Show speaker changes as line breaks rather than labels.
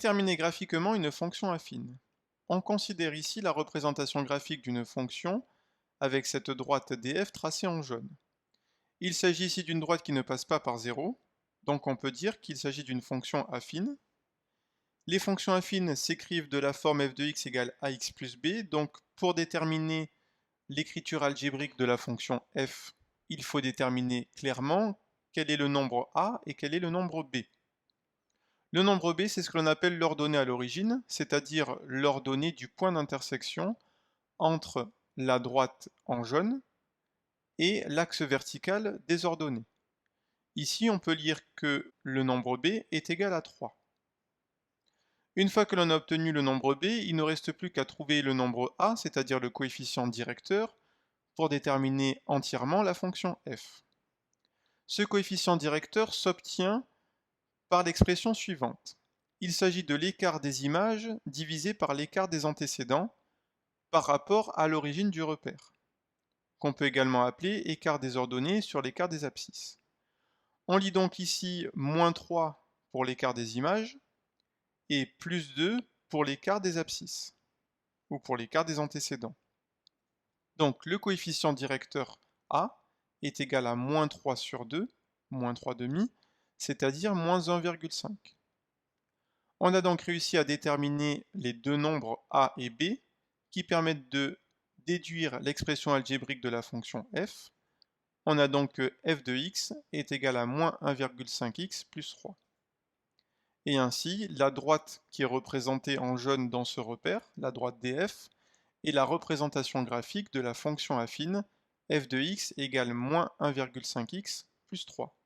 Déterminer graphiquement une fonction affine. On considère ici la représentation graphique d'une fonction avec cette droite df tracée en jaune. Il s'agit ici d'une droite qui ne passe pas par 0, donc on peut dire qu'il s'agit d'une fonction affine. Les fonctions affines s'écrivent de la forme f de x égale ax plus b, donc pour déterminer l'écriture algébrique de la fonction f, il faut déterminer clairement quel est le nombre a et quel est le nombre b. Le nombre b, c'est ce que l'on appelle l'ordonnée à l'origine, c'est-à-dire l'ordonnée du point d'intersection entre la droite en jaune et l'axe vertical des ordonnées. Ici, on peut lire que le nombre b est égal à 3. Une fois que l'on a obtenu le nombre b, il ne reste plus qu'à trouver le nombre a, c'est-à-dire le coefficient directeur, pour déterminer entièrement la fonction f. Ce coefficient directeur s'obtient par l'expression suivante. Il s'agit de l'écart des images divisé par l'écart des antécédents par rapport à l'origine du repère, qu'on peut également appeler écart des ordonnées sur l'écart des abscisses. On lit donc ici moins 3 pour l'écart des images et plus 2 pour l'écart des abscisses, ou pour l'écart des antécédents. Donc le coefficient directeur A est égal à moins 3 sur 2, moins 3 demi, c'est-à-dire moins 1,5. On a donc réussi à déterminer les deux nombres a et b qui permettent de déduire l'expression algébrique de la fonction f. On a donc que f de x est égal à moins 1,5x plus 3. Et ainsi, la droite qui est représentée en jaune dans ce repère, la droite df, est la représentation graphique de la fonction affine f de x égale moins 1,5x plus 3.